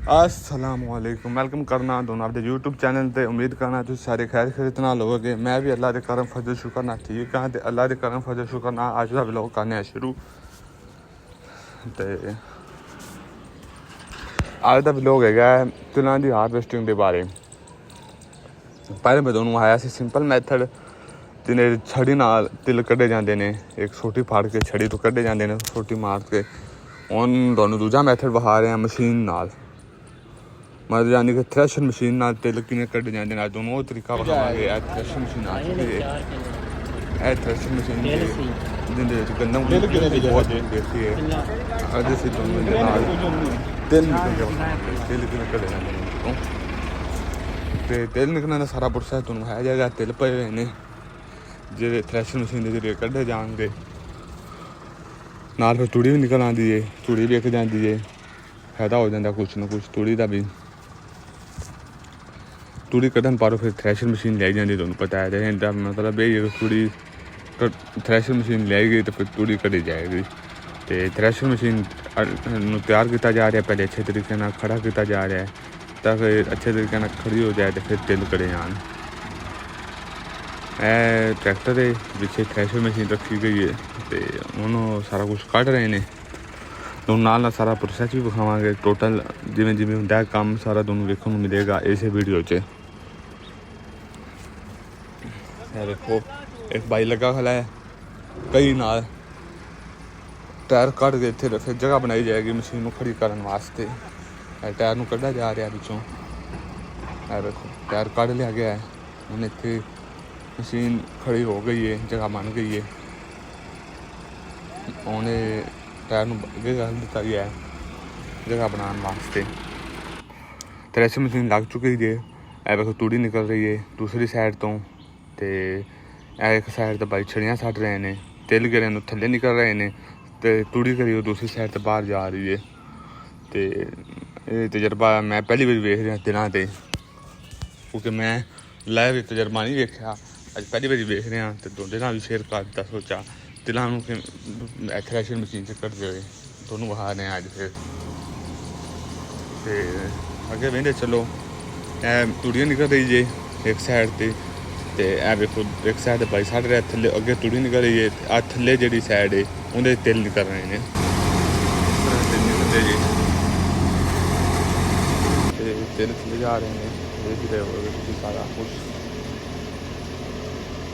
अस्सलामुअलैकुम वेलकम करना दोनों अपने यूट्यूब चैनल पर। उम्मीद करना तुम सारे खैर खरीदना लोगे। मैं भी अल्लाह के करम फजल शुक्र ना ठीक हाँ। तो अल्लाह के करम फजल शुक्र ना अज का व्लॉग करने शुरू। तो अज का व्लॉग है तिलों की हारवेस्टिंग के बारे। पहले मैं दोनों आया सी सिंपल मैथड जिन्हें छड़ी नाल तिल कढ़े जाते हैं। एक सोटी फाड़ के छड़ी तो कढ़े जाते हैं सोटी मार के। हुण तुहानूं दूजा मैथड विखा रहे हैं मशीन नाल, मतलब यानी कि थ्रैशर मशीन नाल तिल किवें कढ़े जाते हैं। अज दोनों वो तरीका विखावांगे। थ्रैशर मशीन आ चुकी है। थ्रैशर मशीन जिंदे गंदम बहुत देखी है। अज असीं दोनों दे नाल तिल किवें कढ़े जाते हैं। तो तिल निकलने का सारा प्रोसैस तुहानूं विखाया जाएगा। तिल पए हुए ने जिहड़े थ्रैशर मशीन के जरिए कढ़े जाएंगे। नाल फिर तूड़ी भी निकल आती है, तूड़ी विक जाती है, फायदा हो जाता कुछ ना कुछ तूड़ी का भी। तूड़ी कढ़न पारो फिर थ्रैशर मशीन लै जाती, तुहानूं पता है। इहदा मतलब ये तूड़ी थ्रैशर मशीन लै गई तो फिर तूड़ी कढ़ी जाएगी। तो थ्रैशर मशीन तैयार किया जा रहा है, पहले अच्छे तरीके नाल खड़ा किया जा रहा है ताकि अच्छे तरीके नाल खड़ी हो जाए तो फिर तिल कढ़े जान। ट्रैक्टर है पिछे थ्रैशर मशीन रखी गई है तो उन्होंने सारा कुछ कढ़ रहे हैं। तो नाल सारा प्रोसैस भी विखावांगे टोटल जिमें जिमें हुंदा काम सारा तुहानूं वेखण नूं मिलेगा इस वीडियो च। देखो एक बाई लगा खड़ा है कई नाल टायर कढ़ के इत्थे फिर जगह बनाई जाएगी मशीन को खड़ी करने वास्ते। टायर नूं कढ़ा जा रहा पिछों। देखो टायर कढ़ लिया गया है। हुण इत्थे मशीन खड़ी हो गई है, जगह बन गई है। उन्हें टायर नूं अगे कर दिता गया है जगह बनाने वास्ते। थ्रैशर मशीन लग चुकी है। ए देखो तूड़ी निकल रही है दूसरी साइड तो एक साइड तो भाई छड़ियाँ सट रहे हैं, तिल गिरे थल्ले निकल रहे हैं तो तूड़ी करी दूसरी साइड तो बाहर जा रही है। तो ये तजर्बा मैं पहली बार वेख रहा तिलों से, क्योंकि मैं लाइव तजर्बा नहीं वेख्या, अज पहली बार वेख रहा। तो तुहाडे नाल भी शेयर कर दिता, सोचा तिलों नूं थ्रैशर मशीन से कढ़दे हुए तुहानूं विखा रहे हैं अज। फिर तो अगे वेंदे चलो। तूड़ियाँ निकल रही है एक साइड से, तो ए वेखो एक साइड बाई साढ़े रहा थल्ले अगे तूड़ी निकल रही है। आ थल्ले जी साइड है उन्हें तिल निकल रहे हैं। तिल थल्ले जा रहे हैं देख रहे हो सारा कुछ।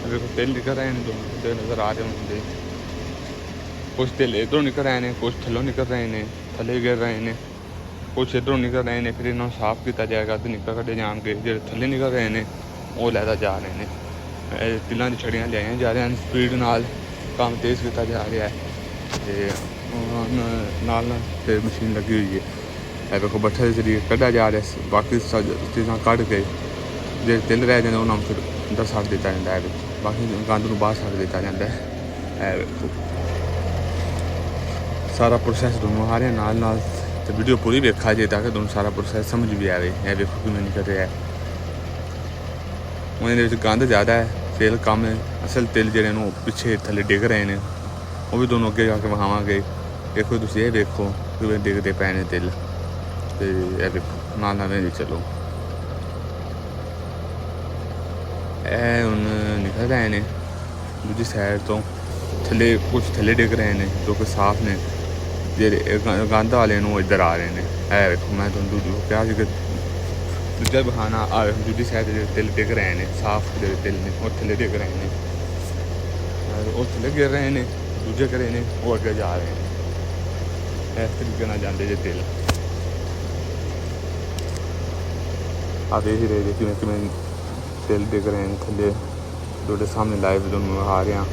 देखो तिल निकल रहे हैं दोनों नज़र आ रहे होंगे। कुछ तिल इधरों निकल रहे हैं, कुछ थल्लों निकल रहे हैं, थल्ले गिर रहे हैं, कुछ इधरों निकल रहे हैं। फिर इन्हों साफ किया जाएगा तो निकल कढ़े जाएंगे। जो थल्ले निकल रहे हैं वो लैदा जा रहे हैं। तिलों की छड़ियाँ लियाई जा रही हैं, स्पीड नाल काम तेज़ किया जा रहा है। नाल फिर मशीन लगी हुई है। देखो बट्ठे के जरिए कढ़ा जा रहा है। बाकी चीज़ां कढ़ के जो तिल रह जाते उन्होंने फिर अंदर सट दिता जाता है, बाकी गंद नूं बाहर सट दिता जाता है। सारा प्रोसैस दोनों आ रहे हैं नाल नाल। तो वीडियो पूरी वेखा जे ताकि तुहानूं सारा प्रोसैस समझ भी आए। ए वेखो किवें निकल रहा है। उन्हें गंद ज़्यादा है, तिल कम है। असल तिल जिहड़े ने पिछे थल्ले डिग रहे हैं वो भी दोनों अगे जाके विखावांगे। देखो तुसीं ये वेखो किवें डिगदे पए ने तिल। तो ए वेखो नाल नाल वेंदे चलो। ए हुण निकल रहे हैं दूजी साइड तो थल्ले कुछ थल्ले डिग रहे हैं जो कि साफ ने। ਜਿਹੜੇ गंद वाले ਨੂੰ इधर आ रहे हैं। है वेखो मैं तुहानूं दूजी कहा कि दूजा विखाना दूजी साइड जो तिल डिग रहे हैं साफ जो तिल ने वो थल्ले डिग रहे हैं, वो थल्ले गिर रहे हैं, दूजे गिरे ने वो अगे जा रहे हैं। इस तरीके नाल जाते जो तिल आ देख ही रहे किवें किवें तिल डिग रहे हैं थल्ले जो सामने लाइव तुहानूं विखा रहे हैं।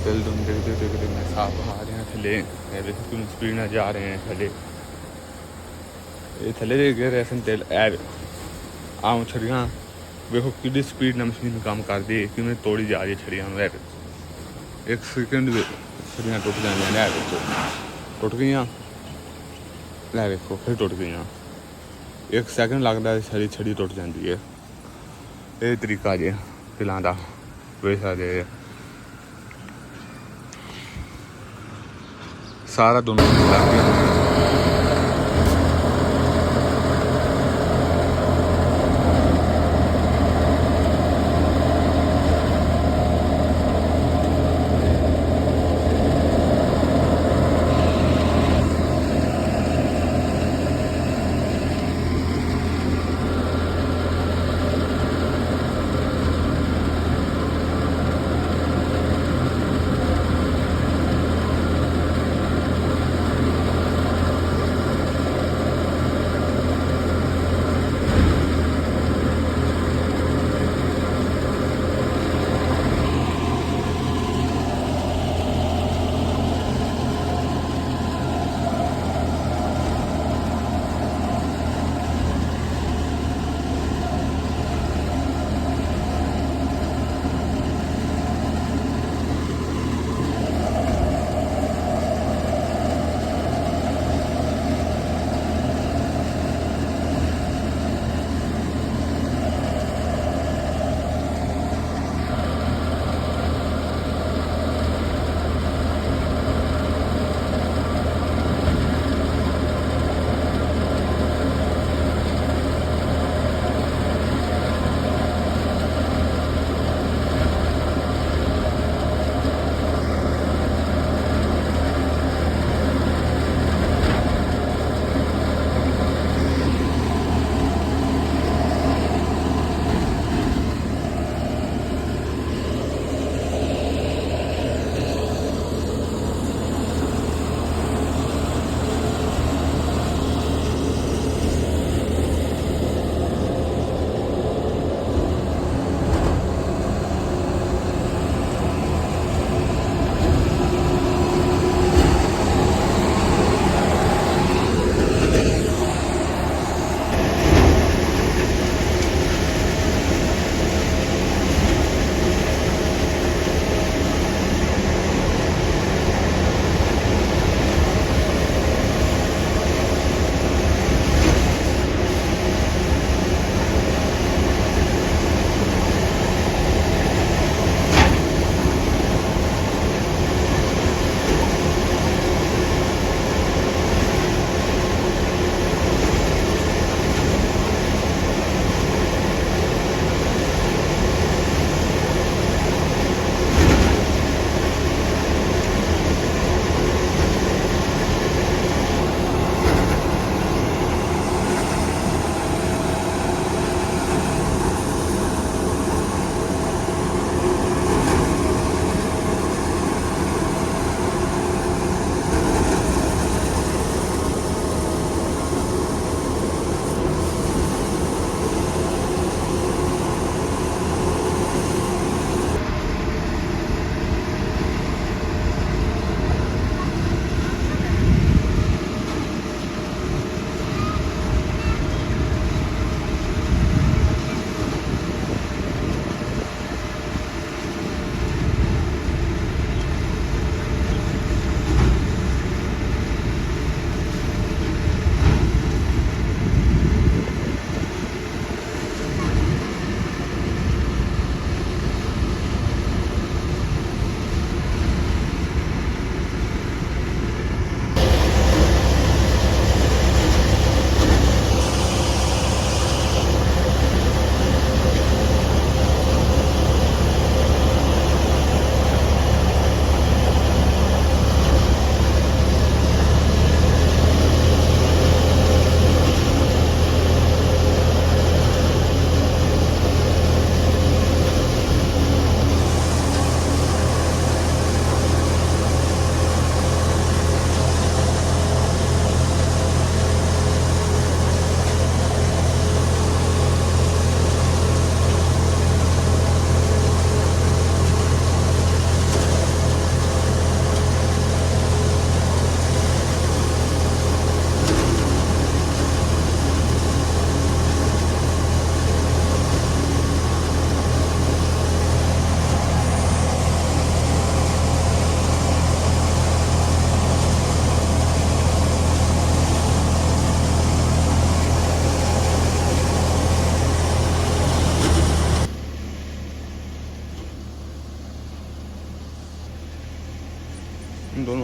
तिल डिगते डिगते मैं साफ आ रहे हैं थल्ले। देखो किवें स्पीड नाल जा रहे हैं थल्ले। ये थल्ले दे गिर रहे सन तिल। आम छड़ियाँ देखो कि स्पीड नाल मशीन काम करती है, किवें तोड़ी जा रही है छड़ियाँ। एक सेकंड छड़ियाँ टुट जांदियां ने। टुट गई लै वेखो फिर टुट गई। एक सैकंड लगता है छड़ी छड़ी टुट जाती है। ये तरीका जे तिलों का वेख सकते सारा दोनों लग गया।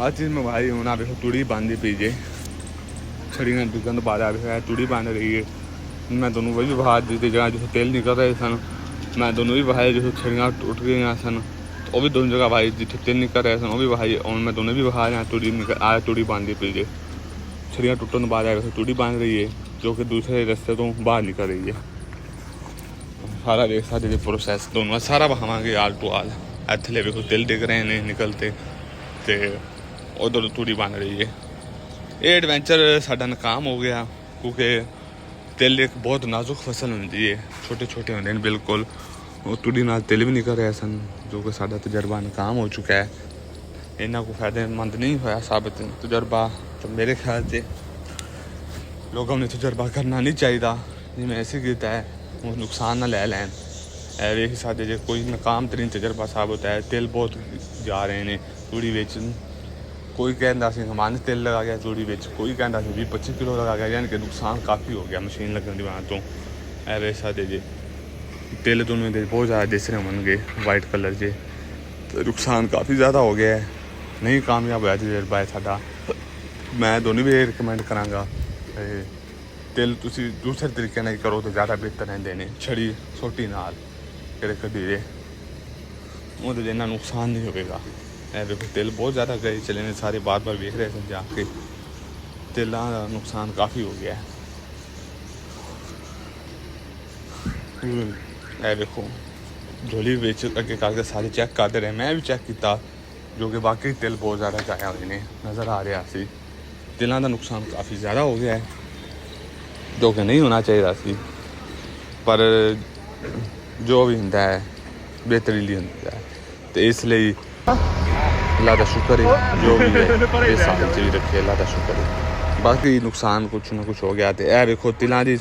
आ चीज़ में भाई हूँ ना देखो तुड़ी बांधी पीजे छड़ियाँ डिगन बाद तुड़ी बांध रही है। मैं दोनों वही बहा दी थी जगह जिसे तेल निकल रहे सन, मैं दोनों भी बहाए जिसे छड़ियाँ टूट गई सन, वो भी दोनों जगह भाई जिसे तेल निकल रहे सन वो भी बहाई और मैं दोनों भी बहा रहे हैं। तुड़ी निकल आ तुड़ी बांधी पीजे छड़ियाँ टूटने तो बाद आए तुड़ी बांध रही है जो कि दूसरे रास्ते तो बाहर निकल रही है। सारा देख सकते प्रोसैस दोनों सारा बहावे आल टू आल इतने देखो तिल डिग रहे हैं निकलते तो उधर तुड़ी बन रही है। ये एडवेंचर साडा नाकाम हो गया क्योंकि तिल एक बहुत नाजुक फसल होंगी है, छोटे छोटे होंगे बिल्कुल, वो तुड़ी नाल तिल भी निकल रहे सन जो कि साडा तजर्बा नाकाम हो चुका है। इन्ना को फायदेमंद नहीं होया साबित तजर्बा, तो मेरे ख्याल से लोगों ने तजर्बा करना नहीं चाहिए जिमें ऐसे कीता है वो नुकसान ना ले लैन। ऐसे सादे जो कोई नाकाम तरीन तजर्बा साबित है। तिल बहुत जा रहे हैं तुड़ी बेच, कोई कहता हमारे तिल लगा गया तुड़ी बेच, कोई कहता 20-25 किलो लगा गया, यानी कि नुकसान काफ़ी हो गया मशीन लगने की वजह तो। ऐसे सादे जे तिल दोनों दे बहुत ज़्यादा दिस रहे होंगे वाइट कलर जे, तो नुकसान काफ़ी ज़्यादा हो गया है, नहीं कामयाब होया तजर्बा है साडा। मैं दोनों भी रिकमेंड कराँगा तिल तुसी दूसरे तरीके नहीं करो तो ज़्यादा बेहतर रहते हैं। छड़ी सोटी नाल कढ़ी वो इन्ना नुकसान नहीं होगा। देखो तिल बहुत ज़्यादा गए चले ने सारे बार बार वेख रहे थे जाके, तिलों का नुकसान काफ़ी हो गया है। देखो झोली बेच अगे करके सारे चैक करते रहे, मैं भी चैक किया जो कि वाकई तिल बहुत ज़्यादा जाया हुए नज़र आ रहा सी। तिलों का नुकसान काफ़ी ज़्यादा हो गया है जो कि नहीं होना चाहिए सी, पर जो भी होंगे है बेहतरी लिए होंगे है, तो इसलिए अल्लाह का शुक्र है जो भी है इस साल से भी रखे अल्लाह का शुक्र है। बाकी नुकसान कुछ ना कुछ हो गया तो यह देखो तिलों की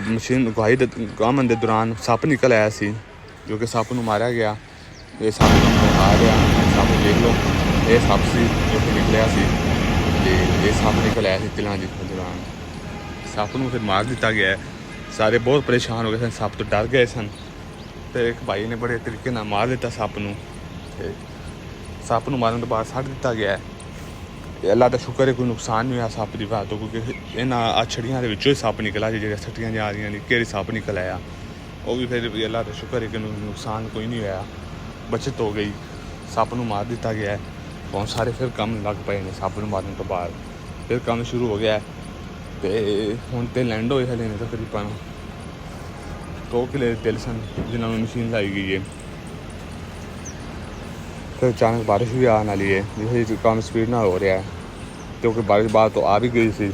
मशीन गुआई गामन के दौरान सप्प निकल आया सी जो कि सप्प मारा गया। ये सप्प आ गया सप्प देख लो, ये सप्प से जो कि निकलिया सी, ये सप्प निकल आया तिलों के दौरान, सप्प को फिर मार दिता गया है। सारे बहुत परेशान हो गए सन, सप्प तो डर गए सन, तो एक भाई ने बड़े तरीके मार दिता सप्प नूं, सप्प नूं मारन तो बाद सट दिता गया है। अल्लाह का शुक्र है कोई नुकसान नहीं होया सप्प की वजह तो, क्योंकि इन्होंने छड़ियां के विचों ही सप्प निकला जो सट्टियां जा रही ने घेरे सप्प निकल आया, वो भी फिर अल्लाह का शुक्र है कि नुकसान कोई नहीं होया, बचत हो गई। सप्प नूं मार दिता गया है, बहुत सारे फिर कम लग पे ने सप्प नूं मारन तो बाद फिर काम शुरू हो गया है। तो हुण तो लैंड होए हले ने तकरीबन 2 किले तिल सन जिन्होंने मशीन लाई गई है। फिर अचानक बारिश भी आने वाली है जिसे काम स्पीड ना हो रहा है क्योंकि बारिश बाद तो आ भी गई थी,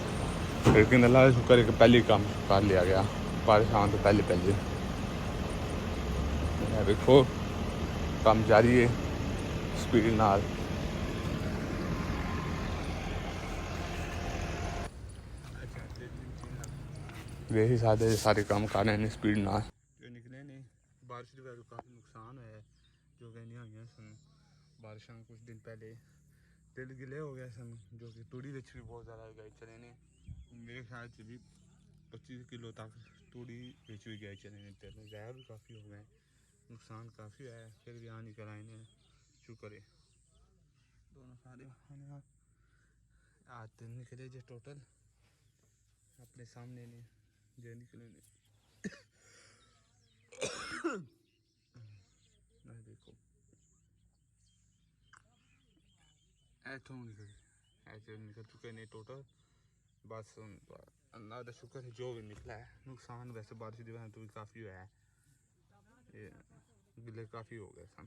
लेकिन अल्लाह का शुक्र है कि पहले काम कर लिया गया बारिश आने तो पहले। देखो काम जारी है स्पीड नाल। यही सारे काम कर रहे हैं स्पीड नाल जो निकले ने। बारिश की वजह से काफ़ी नुकसान होया है जो कहनी हुई सन बारिशा कुछ दिन पहले तिल गिले हो गए सन जो कि तूड़ी भी बहुत ज़्यादा गए चले ने। मेरे ख्याल से भी 25 किलो तक तूड़ी भी गए चले ने, तिल ज़ाया भी काफ़ी हो गए, नुकसान काफ़ी है, फिर भी यहाँ निकल आए ने शुक्र है। दोनों सारे आज तिल निकले जो टोटल अपने सामने ने जो निकले ने देखो ऐसे निकल चुके ने टोटल। बस अल्लाह का शुक्र है जो भी निकला है, नुकसान वैसे बारिश की वजह तो भी काफ़ी हुआ है, ये गिले काफ़ी हो गए सन।